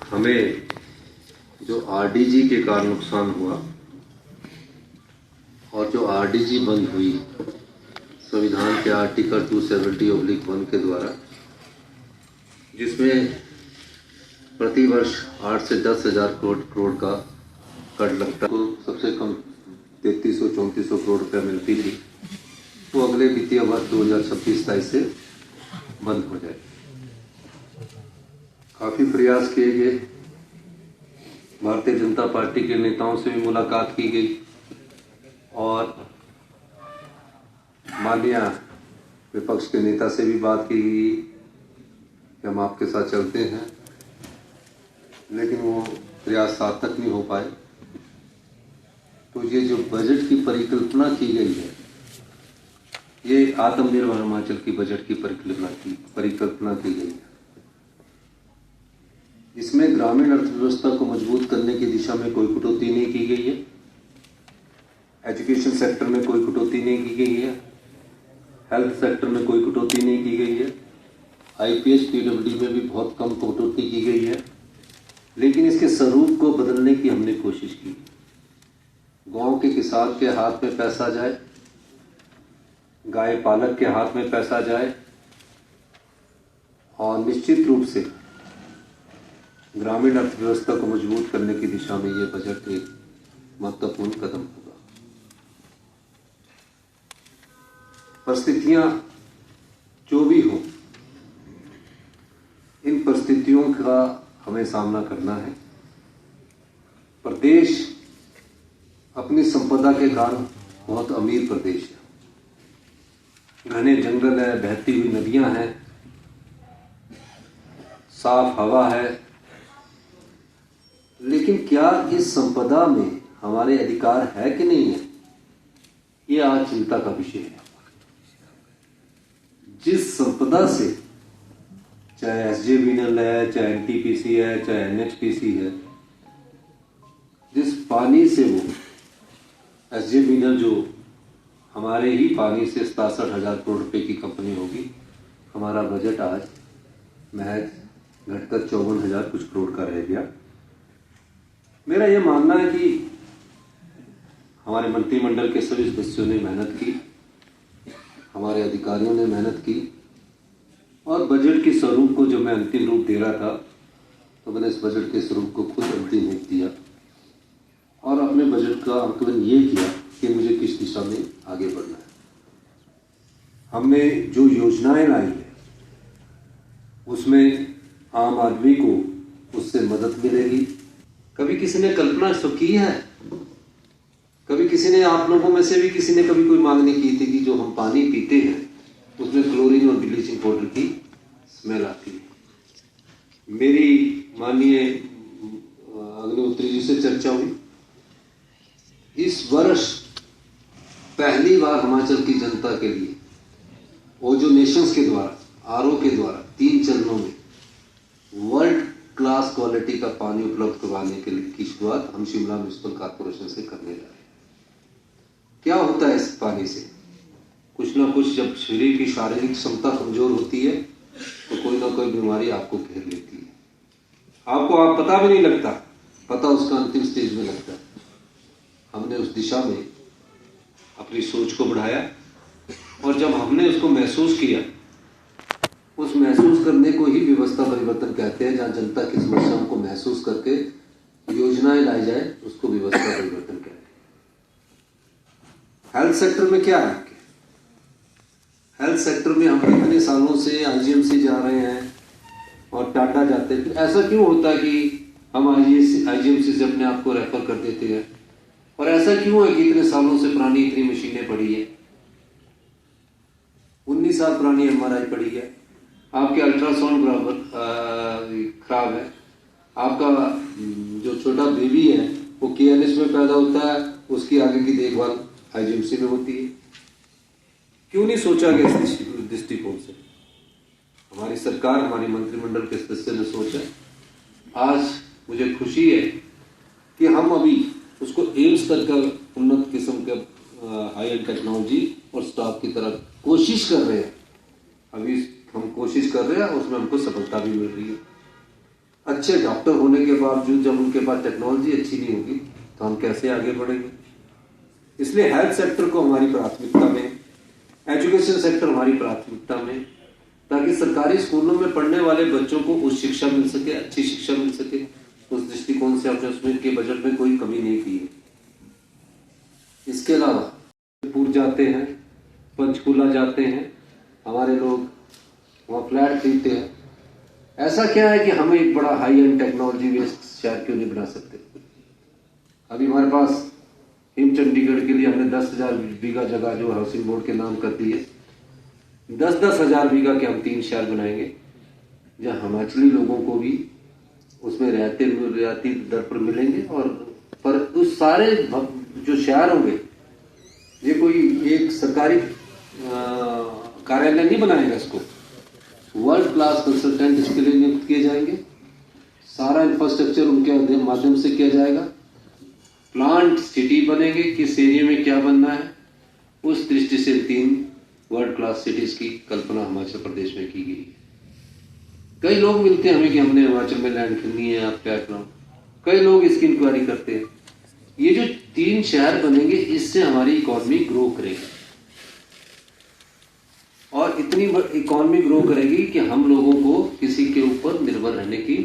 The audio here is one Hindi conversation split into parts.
हमें जो आरडीजी के कारण नुकसान हुआ और जो आरडीजी बंद हुई संविधान के आर्टिकल 270/1 के द्वारा, जिसमें प्रतिवर्ष 8 से 10 हजार करोड़ का कर लगता है, तो सबसे कम 3300-3400 करोड़ रुपया मिलती थी, वो अगले वित्तीय वर्ष 2026-27 से बंद हो जाए। काफी प्रयास किए गए, भारतीय जनता पार्टी के नेताओं से भी मुलाकात की गई और माननीय विपक्ष के नेता से भी बात की गई कि हम आपके साथ चलते हैं, लेकिन वो प्रयास सार्थक नहीं हो पाए। तो ये जो बजट की परिकल्पना की गई है, ये आत्मनिर्भर हिमाचल की बजट की परिकल्पना की गई है। इसमें ग्रामीण अर्थव्यवस्था को मजबूत करने की दिशा में कोई कटौती नहीं की गई है, एजुकेशन सेक्टर में कोई कटौती नहीं की गई है, हेल्थ सेक्टर में कोई कटौती नहीं की गई है, आईपीएस पीडब्ल्यूडी में भी बहुत कम कटौती की गई है, लेकिन इसके स्वरूप को बदलने की हमने कोशिश की। गांव के किसान के हाथ में पैसा जाए, गाय पालक के हाथ में पैसा जाए और निश्चित रूप से ग्रामीण अर्थव्यवस्था को मजबूत करने की दिशा में यह बजट एक महत्वपूर्ण कदम होगा। परिस्थितियां जो भी हो, इन परिस्थितियों का हमें सामना करना है। प्रदेश अपनी संपदा के कारण बहुत अमीर प्रदेश है। घने जंगल है, बहती हुई नदियां हैं, साफ हवा है, लेकिन क्या इस संपदा में हमारे अधिकार है कि नहीं है, ये आज चिंता का विषय है। जिस संपदा से, चाहे एसजेवीएनएल है, चाहे एनटीपीसी है, चाहे एनएचपीसी है, जिस पानी से वो एसजेवीएनएल जो हमारे ही पानी से 67,000 करोड़ रुपए की कंपनी होगी, हमारा बजट आज महज घटकर 54,000 कुछ करोड़ का रह गया। मेरा यह मानना है कि हमारे मंत्रिमंडल के सभी सदस्यों ने मेहनत की, हमारे अधिकारियों ने मेहनत की और बजट के स्वरूप को जब मैं अंतिम रूप दे रहा था तो मैंने इस बजट के स्वरूप को खुद अंतिम रूप दिया और अपने बजट का आकलन ये किया कि मुझे किस दिशा में आगे बढ़ना है। हमने जो योजनाएं लाई है उसमें आम आदमी को उससे मदद मिलेगी। कभी किसी ने कल्पना तो की है, कभी किसी ने, आप लोगों में से भी किसी ने कभी कोई मांग नहीं की थी कि जो हम पानी पीते हैं उसमें क्लोरीन और ब्लीचिंग पाउडर की स्मेल आती है। मेरी माननीय अग्निहोत्री जी से चर्चा हुई, इस वर्ष पहली बार हिमाचल की जनता के लिए ओजोनेशंस के द्वारा, आरओ के द्वारा 3 चरणों में वर्ल्ड क्लास क्वालिटी का पानी उपलब्ध करवाने के लिए की शुरुआत हम शिमला म्युनिसिपल कॉर्पोरेशन से करने जा रहे हैं। क्या होता है इस पानी से? कुछ ना कुछ, जब शरीर की शारीरिक क्षमता कमजोर होती है तो कोई ना कोई बीमारी आपको घेर लेती है, आपको आप पता भी नहीं लगता, पता उसका अंतिम स्टेज में लगता है। हमने उस दिशा में अपनी सोच को बढ़ाया और जब हमने उसको महसूस किया, उस महसूस करने को ही व्यवस्था परिवर्तन कहते हैं, जहां जनता की समस्याओं को महसूस करके योजनाएं लाई जाए, उसको व्यवस्था परिवर्तन कहते हैं। हेल्थ सेक्टर में क्या है? हेल्थ सेक्टर में हम कितने सालों से आईजीएमसी जा रहे हैं और टाटा जाते हैं, ऐसा क्यों होता है कि हम आईजीएमसी से अपने आप को रेफर कर देते हैं? और ऐसा क्यों है कि इतने सालों से पुरानी इतनी मशीनें पड़ी है, 19 साल पुरानी एमआरआई पड़ी है, आपके अल्ट्रासाउंड बराबर खराब है, आपका जो छोटा बेबी है वो केएलएस में पैदा होता है, उसकी आगे की देखभाल आईजीएमसी में होती है। क्यों नहीं सोचा गया इस दृष्टिकोण से? हमारी सरकार, हमारी मंत्रिमंडल के सदस्य ने सोचा। आज मुझे खुशी है कि हम अभी उसको एम्स स्तर का उन्नत किस्म का हाई एंड टेक्नोलॉजी और स्टाफ की तरफ कोशिश कर रहे हैं। अभी हम कोशिश कर रहे हैं, उसमें हमको सफलता भी मिल रही है। अच्छे डॉक्टर होने के बावजूद जब उनके पास टेक्नोलॉजी अच्छी नहीं होगी तो हम कैसे आगे बढ़ेंगे। इसलिए हेल्थ सेक्टर को हमारी प्राथमिकता में, एजुकेशन सेक्टर हमारी प्राथमिकता में, ताकि सरकारी स्कूलों में पढ़ने वाले बच्चों को उच्च शिक्षा मिल सके, अच्छी शिक्षा मिल सके। उस दृष्टिकोण से हमने उसमें के बजट में कोई कमी नहीं की है। इसके अलावा पूर जाते हैं, पंचकूला जाते हैं, हमारे लोग वहाँ फ्लैट खरीदते हैं। ऐसा क्या है कि हम एक बड़ा हाई एंड टेक्नोलॉजी बेस्ड शहर क्यों नहीं बना सकते। अभी हमारे पास हिम चंडीगढ़ के लिए हमने 10,000 बीघा जगह जो हाउसिंग बोर्ड के नाम कर दी है। 10-10 हजार बीघा के हम 3 शहर बनाएंगे, जहाँ हिमाचली लोगों को भी उसमें रियायती दर पर मिलेंगे। और पर उस सारे जो शहर होंगे, ये कोई एक सरकारी कार्यालय नहीं बनाएगा इसको। वर्ल्ड क्लास कंसल्टेंट इसके लिए नियुक्त किए जाएंगे। सारा इंफ्रास्ट्रक्चर उनके माध्यम से किया जाएगा। प्लांट सिटी बनेंगे, किस एरिया में क्या बनना है, उस दृष्टि से 3 वर्ल्ड क्लास सिटीज की कल्पना हिमाचल प्रदेश में की गई है। कई लोग मिलते हैं हमें कि हमने हिमाचल में लैंड खरीदनी है, आप क्या कराओ। कई लोग इसकी इंक्वायरी करते हैं। ये जो 3 शहर बनेंगे, इससे हमारी इकोनॉमी ग्रो करेगी और इतनी इकोनॉमी ग्रो करेगी कि हम लोगों को किसी के ऊपर निर्भर रहने की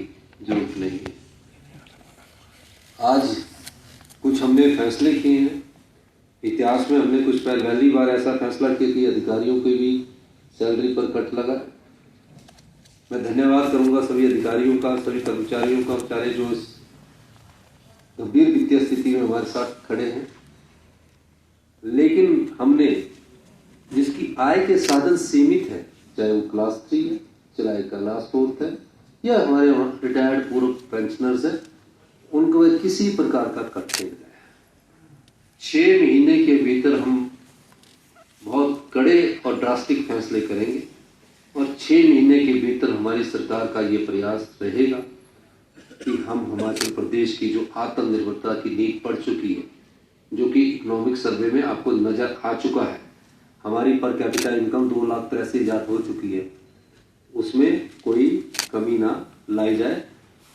जरूरत नहीं है। आज कुछ हमने फैसले किए हैं। इतिहास में हमने कुछ पहली बार ऐसा फैसला किया कि अधिकारियों की भी सैलरी पर कट लगा। मैं धन्यवाद करूंगा सभी अधिकारियों का, सभी कर्मचारियों का, बेचारे जो इस गंभीर वित्तीय स्थिति में हमारे साथ खड़े हैं। लेकिन हमने जिसकी आय के साधन सीमित है, चाहे वो क्लास 3 है, चाहे क्लास 4 है, या हमारे रिटायर्ड पूर्व पेंशनर्स है, उनको किसी प्रकार का कट नहीं मिला है। 6 महीने के भीतर हम बहुत कड़े और ड्रास्टिक फैसले करेंगे और 6 महीने के भीतर हमारी सरकार का ये प्रयास रहेगा कि हम हिमाचल प्रदेश की जो आत्मनिर्भरता की नींव पड़ चुकी है, जो कि इकोनॉमिक सर्वे में आपको नजर आ चुका है, हमारी पर कैपिटा इनकम 2,83,000 हो चुकी है, उसमें कोई कमी ना लाई जाए।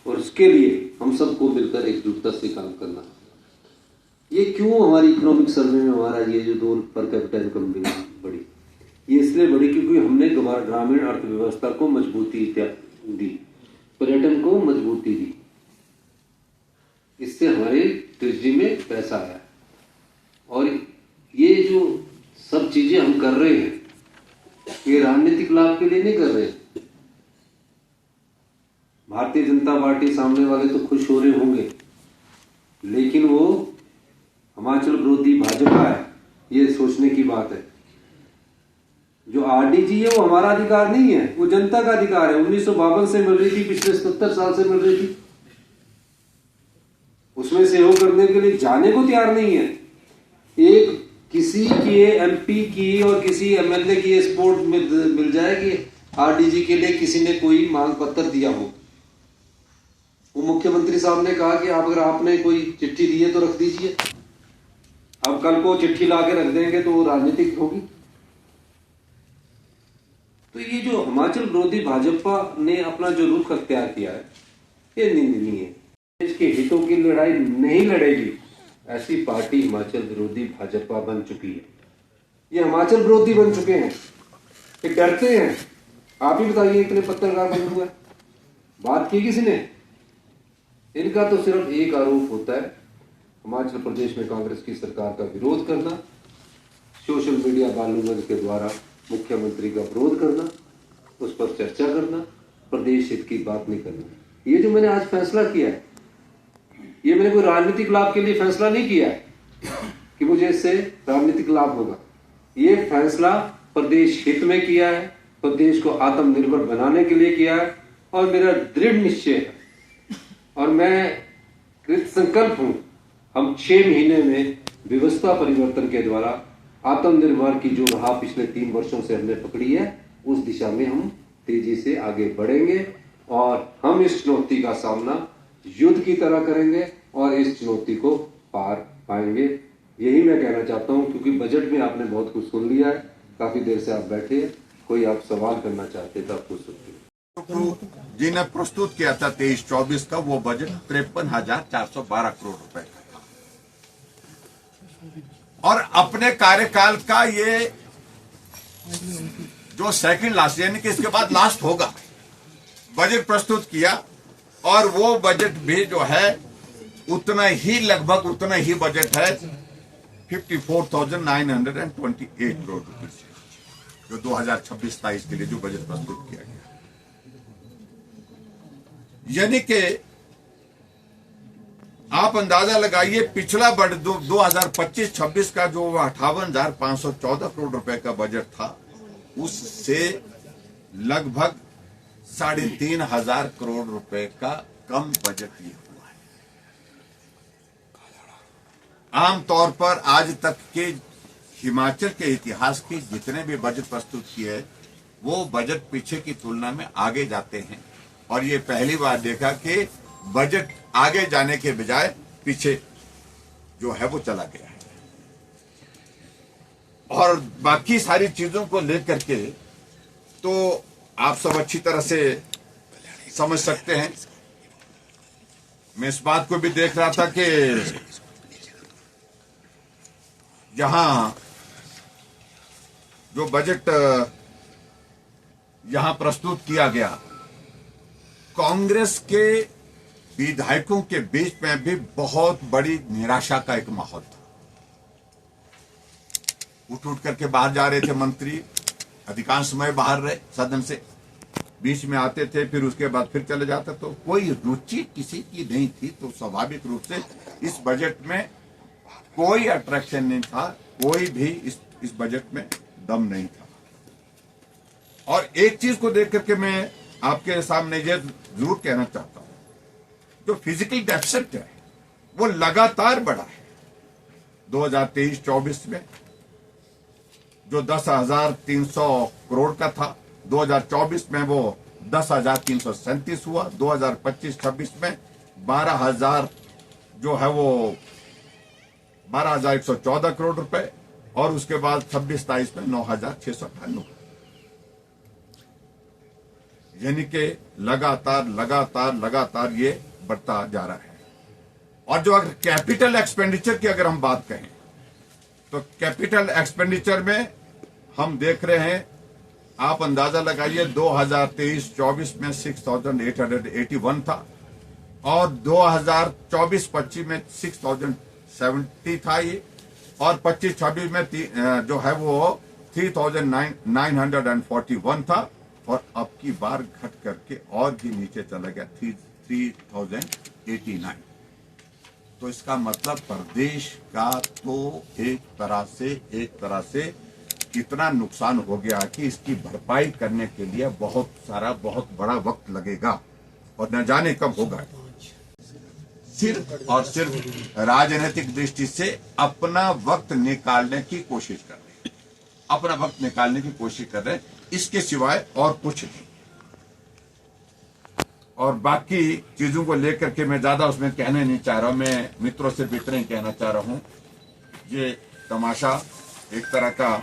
और उसके लिए हम सबको मिलकर एकजुटता से काम करना। ये क्यों हमारी इकोनॉमिक सर्वे में हमारा ये जो 2 पर कैपिटा इनकम बढ़ी, ये इसलिए बढ़ी क्योंकि हमने ग्रामीण अर्थव्यवस्था को मजबूती दी, पर्यटन को मजबूती दी। इससे हमारे ट्रेजरी में पैसा आया। और ये जो सब चीजें हम कर रहे हैं, ये राजनीतिक लाभ के लिए नहीं कर रहे हैं। भारतीय जनता पार्टी सामने वाले तो खुश हो रहे होंगे, लेकिन वो हिमाचल विरोधी भाजपा है, ये सोचने की बात है। जो आरडीजी है वो हमारा अधिकार नहीं है, वो जनता का अधिकार है। 1952 से मिल रही थी, पिछले 77 साल से मिल रही थी। उसमें सहयोग करने के लिए जाने को तैयार नहीं है। एक किसी के एमपी की और किसी एमएलए की सपोर्ट मिल जाए कि आरडीजी के लिए किसी ने कोई मांग पत्र दिया हो। वो मुख्यमंत्री साहब ने कहा कि अगर आपने कोई चिट्ठी दी है तो रख दीजिए। अब कल को चिट्ठी लाके रख देंगे तो वो राजनीतिक होगी। तो ये जो हिमाचल विरोधी भाजपा ने अपना जो रुख अख्तियार किया है, ये निंदनीय है। देश के हितों की लड़ाई नहीं लड़ेगी, ऐसी पार्टी हिमाचल विरोधी भाजपा बन चुकी है। ये हिमाचल विरोधी बन चुके हैं, ये डरते हैं। आप ही बताइए, इतने पत्रकार बने हुए, बात की किसी ने? इनका तो सिर्फ एक आरोप होता है, हिमाचल प्रदेश में कांग्रेस की सरकार का विरोध करना, सोशल मीडिया बालूगंज के द्वारा मुख्यमंत्री का विरोध करना, उस पर चर्चा करना, प्रदेश हित की बात नहीं करना। ये जो मैंने आज फैसला किया है, ये मैंने कोई राजनीतिक लाभ के लिए फैसला नहीं किया है कि मुझे इससे राजनीतिक लाभ होगा। ये फैसला प्रदेश हित में किया है, प्रदेश को आत्मनिर्भर बनाने के लिए किया है और मेरा दृढ़ निश्चय है और मैं कृत संकल्प हूं, हम 6 महीने में व्यवस्था परिवर्तन के द्वारा आत्मनिर्भर की जो राह पिछले 3 वर्षों से हमने पकड़ी है, उस दिशा में हम तेजी से आगे बढ़ेंगे और हम इस चुनौती का सामना युद्ध की तरह करेंगे और इस चुनौती को पार पाएंगे। यही मैं कहना चाहता हूं, क्योंकि बजट में आपने बहुत कुछ सुन लिया है, काफी देर से आप बैठे हैं, कोई आप सवाल करना चाहते तो आप पूछ सकते हैं। जी ने प्रस्तुत किया था 23-24 का, वो बजट 53,412 करोड़ रुपए का था। और अपने कार्यकाल का ये जो सेकंड लास्ट, यानी कि इसके बाद लास्ट होगा, बजट प्रस्तुत किया। और वो बजट भी जो है उतना ही, लगभग उतना ही बजट है 54,928 करोड़ रुपए से, जो 2026-27 के लिए जो बजट प्रस्तुत किया गया। यानी कि आप अंदाजा लगाइए, पिछला बजट 2025-26 का जो 58,514 करोड़ रुपए का बजट था, उससे लगभग 3,500 करोड़ रुपए का कम बजट ये हुआ है। आमतौर पर आज तक के हिमाचल के इतिहास के जितने भी बजट प्रस्तुत किए हैं, वो बजट पीछे की तुलना में आगे जाते हैं। और ये पहली बार देखा कि बजट आगे जाने के बजाय पीछे जो है वो चला गया है। और बाकी सारी चीजों को लेकर के तो आप सब अच्छी तरह से समझ सकते हैं। मैं इस बात को भी देख रहा था कि जहां जो बजट यहां प्रस्तुत किया गया, कांग्रेस के विधायकों के बीच में भी बहुत बड़ी निराशा का एक माहौल था। उठ करके बाहर जा रहे थे मंत्री, अधिकांश समय बाहर रहे सदन से, बीच में आते थे, फिर उसके बाद फिर चले जाते। तो कोई रुचि किसी की नहीं थी। तो स्वाभाविक रूप से इस बजट में कोई अट्रैक्शन नहीं था, कोई भी इस बजट में दम नहीं था। और एक चीज को देख करके मैं आपके सामने ये जरूर कहना चाहता हूं, जो फिजिकल डेफिसिट है वो लगातार बढ़ा है। 2023-24 में जो 10,300 करोड़ का था, 2024 में वो 10,337 हुआ, 2025-26 में 12,000 जो है वो 12,114 करोड़ रुपए, और उसके बाद 26-27 में 9,698। यानी कि लगातार ये बढ़ता जा रहा है। और जो अगर कैपिटल एक्सपेंडिचर की अगर हम बात कहें, तो कैपिटल एक्सपेंडिचर में हम देख रहे हैं, आप अंदाजा लगाइए, 2023-24 में 6,881 था, और 2024-25 में 6,070 था ये, और 25-26 में जो है वो 3,941 था, और अब की बार घट करके और भी नीचे चला गया 3,089। तो इसका मतलब प्रदेश का तो एक तरह से इतना नुकसान हो गया कि इसकी भरपाई करने के लिए बहुत बड़ा वक्त लगेगा, और न जाने कब होगा। सिर्फ और सिर्फ राजनीतिक दृष्टि से अपना वक्त निकालने की कोशिश कर रहे हैं, इसके सिवाय और कुछ नहीं। और बाकी चीजों को लेकर के मैं ज्यादा उसमें कहने नहीं चाह रहा हूं। मैं मित्रों से इतना ही कहना चाह रहा हूं, ये तमाशा एक तरह का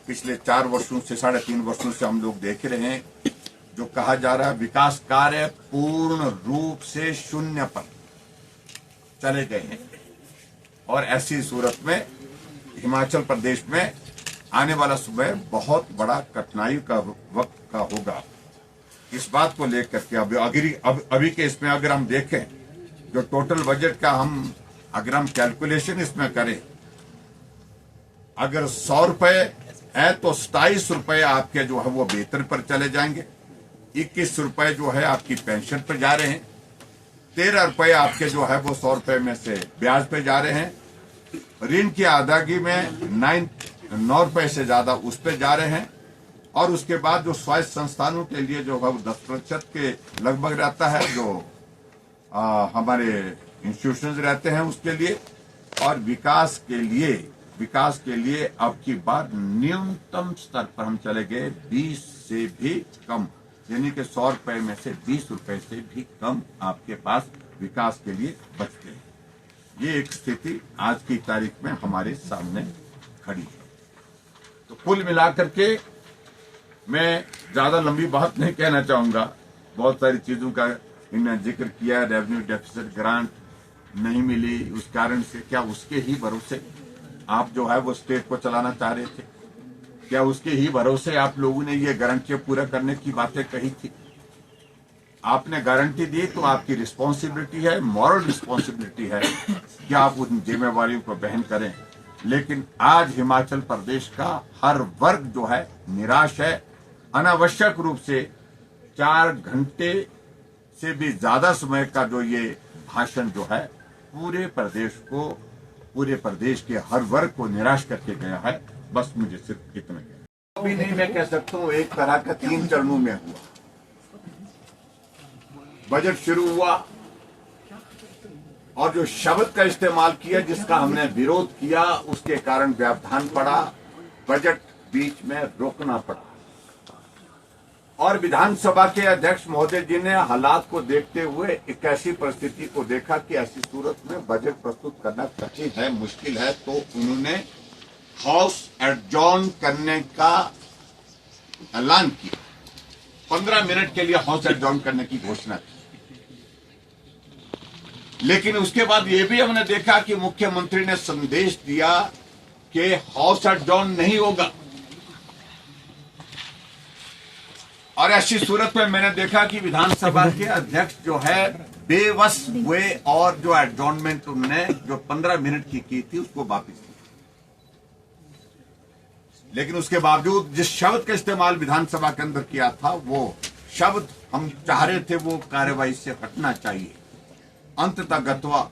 पिछले 4 वर्षों से 3.5 वर्षों से हम लोग देख रहे हैं। जो कहा जा रहा है विकास कार्य पूर्ण रूप से शून्य पर चले गए हैं, और ऐसी सूरत में हिमाचल प्रदेश में आने वाला समय बहुत बड़ा कठिनाई का वक्त का होगा। इस बात को लेकर के अभी के इसमें अगर हम देखें, जो टोटल बजट का अगर हम कैलकुलेशन इसमें करें, अगर 100 रुपए है तो 27 रुपए आपके जो है वो वेतन पर चले जाएंगे, 21 रुपए जो है आपकी पेंशन पर जा रहे हैं, 13 रुपए आपके जो है वो 100 रुपए में से ब्याज पे जा रहे हैं, ऋण की अदायगी में 9 रुपए से ज्यादा उस पे जा रहे हैं, और उसके बाद जो स्वायत्त संस्थानों के लिए जो है 10% के लगभग रहता है, जो हमारे इंस्टीट्यूशंस रहते हैं उसके लिए, और विकास के लिए अब की बार न्यूनतम स्तर पर हम चले गए 20 से भी कम, यानी कि 100 रुपए में से 20 रुपए से भी कम आपके पास विकास के लिए बचते हैं। ये एक स्थिति आज की तारीख में हमारे सामने खड़ी है। तो कुल मिलाकर के मैं ज्यादा लंबी बात नहीं कहना चाहूंगा, बहुत सारी चीजों का इन्होंने जिक्र किया। रेवेन्यू डेफिसिट ग्रांट नहीं मिली, उस कारण से क्या उसके ही भरोसे आप जो है वो स्टेट को चलाना चाह रहे थे? क्या उसके ही भरोसे आप लोगों ने ये गारंटी पूरा करने की बातें कही थी? आपने गारंटी दी तो आपकी रिस्पॉन्सिबिलिटी है, मॉरल रिस्पॉन्सिबिलिटी है कि आप उन जिम्मेवारियों को वहन करें। लेकिन आज हिमाचल प्रदेश का हर वर्ग जो है निराश है। अनावश्यक रूप से 4 घंटे से भी ज्यादा समय का जो ये भाषण जो है पूरे प्रदेश के हर वर्ग को निराश करके गया है। बस मुझे सिर्फ इतना कहना। अभी नहीं, मैं कह सकता हूँ एक तरह का 3 चरणों में हुआ। बजट शुरू हुआ और जो शब्द का इस्तेमाल किया जिसका हमने विरोध किया, उसके कारण व्यवधान पड़ा, बजट बीच में रोकना पड़ा। और विधानसभा के अध्यक्ष महोदय जी ने हालात को देखते हुए एक ऐसी परिस्थिति को देखा कि ऐसी सूरत में बजट प्रस्तुत करना कठिन है, मुश्किल है, तो उन्होंने हाउस एडजॉर्न करने का ऐलान किया। 15 मिनट के लिए हाउस एडजॉर्न करने की घोषणा की। लेकिन उसके बाद यह भी हमने देखा कि मुख्यमंत्री ने संदेश दिया कि हाउस एडजॉर्न नहीं होगा। और ऐसी सूरत में मैंने देखा कि विधानसभा के अध्यक्ष जो है बेवश हुए और जो एडजॉर्नमेंट उन्होंने जो 15 मिनट की थी उसको वापस ली। लेकिन उसके बावजूद जिस शब्द का इस्तेमाल विधानसभा के अंदर किया था, वो शब्द हम चाह रहे थे वो कार्यवाही से हटना चाहिए। अंततः गत्वा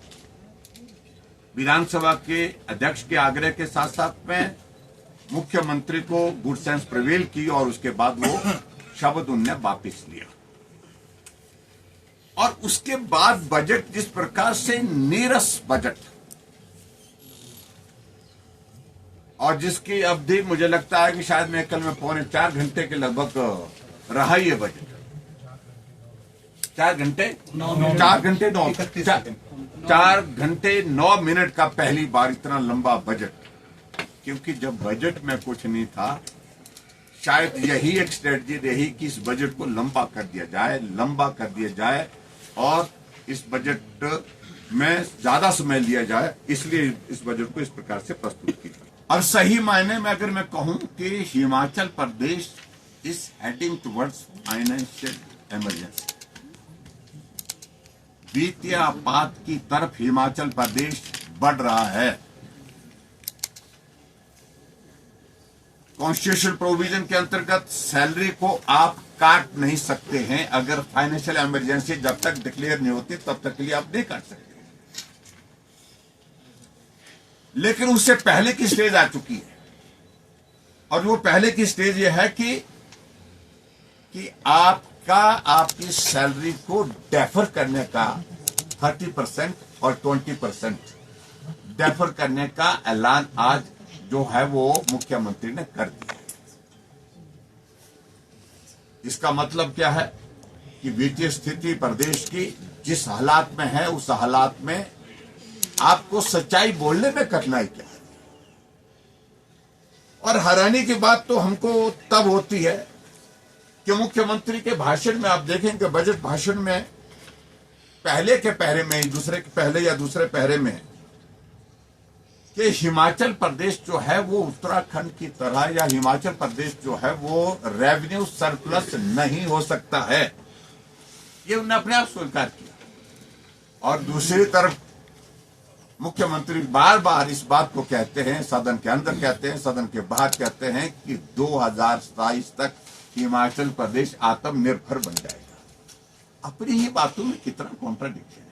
विधानसभा के अध्यक्ष के आग्रह के साथ साथ में मुख्यमंत्री को गुड सेंस प्रिवेल की और उसके बाद वो शब्द उनने वापस लिया। और उसके बाद बजट जिस प्रकार से नीरस बजट और जिसकी अवधि मुझे लगता है कि शायद मैं कल में 3.25 घंटे के लगभग रहा ये बजट। 4 घंटे 9 मिनट का पहली बार इतना लंबा बजट। क्योंकि जब बजट में कुछ नहीं था, शायद यही एक स्ट्रेटजी रही कि इस बजट को लंबा कर दिया जाए और इस बजट में ज्यादा समय लिया जाए, इसलिए इस बजट को इस प्रकार से प्रस्तुत किया। और सही मायने में अगर मैं कहूं कि Himachal Pradesh is heading towards financial emergency, वित्तीय आपात की तरफ हिमाचल प्रदेश बढ़ रहा है। कॉन्स्टिट्यूशनल प्रोविजन के अंतर्गत सैलरी को आप काट नहीं सकते हैं। अगर फाइनेंशियल इमरजेंसी जब तक डिक्लेयर नहीं होती तब तक के लिए आप नहीं काट सकते। लेकिन उससे पहले की स्टेज आ चुकी है और वो पहले की स्टेज ये है कि आपकी सैलरी को डेफर करने का 30% और 20% डेफर करने का ऐलान आज जो है वो मुख्यमंत्री ने कर दिया। इसका मतलब क्या है कि वित्तीय स्थिति प्रदेश की जिस हालात में है उस हालात में आपको सच्चाई बोलने में कठिनाई क्या है। और हैरानी की बात तो हमको तब होती है कि मुख्यमंत्री के भाषण में आप देखेंगे, बजट भाषण में पहले के पहरे में, दूसरे के पहले या दूसरे पहरे में कि हिमाचल प्रदेश जो है वो उत्तराखंड की तरह या हिमाचल प्रदेश जो है वो रेवेन्यू सरप्लस नहीं हो सकता है। ये उन्होंने अपने आप स्वीकार किया। और दूसरी तरफ मुख्यमंत्री बार बार इस बात को कहते हैं, सदन के अंदर कहते हैं, सदन के बाहर कहते हैं कि 2027 तक हिमाचल प्रदेश आत्मनिर्भर बन जाएगा। अपनी ही बातों में कितना कॉन्ट्राडिक्शन है।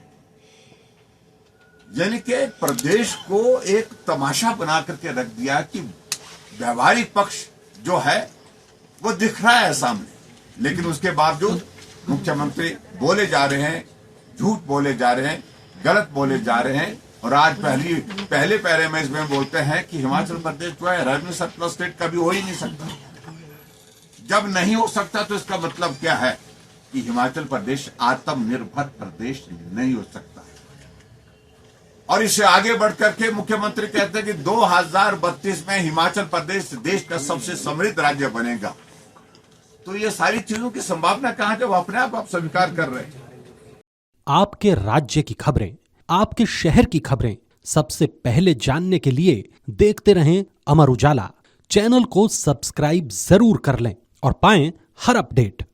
यानी कि प्रदेश को एक तमाशा बना करके रख दिया कि व्यवहारिक पक्ष जो है वो दिख रहा है सामने, लेकिन उसके बावजूद मुख्यमंत्री बोले जा रहे हैं, झूठ बोले जा रहे हैं, गलत बोले जा रहे हैं। और आज पहले पैरे में इसमें बोलते हैं कि हिमाचल प्रदेश जो है रेवेन्यू सरप्लस स्टेट कभी हो ही नहीं सकता। जब नहीं हो सकता तो इसका मतलब क्या है कि हिमाचल प्रदेश आत्मनिर्भर प्रदेश नहीं हो सकता। और इससे आगे बढ़ करके मुख्यमंत्री कहते हैं कि 2032 में हिमाचल प्रदेश देश का सबसे समृद्ध राज्य बनेगा। तो ये सारी चीजों की संभावना कहां है जब अपने आप स्वीकार कर रहे हैं। आपके राज्य की खबरें, आपके शहर की खबरें सबसे पहले जानने के लिए देखते रहें अमर उजाला। चैनल को सब्सक्राइब जरूर कर लें और पाएं हर अपडेट।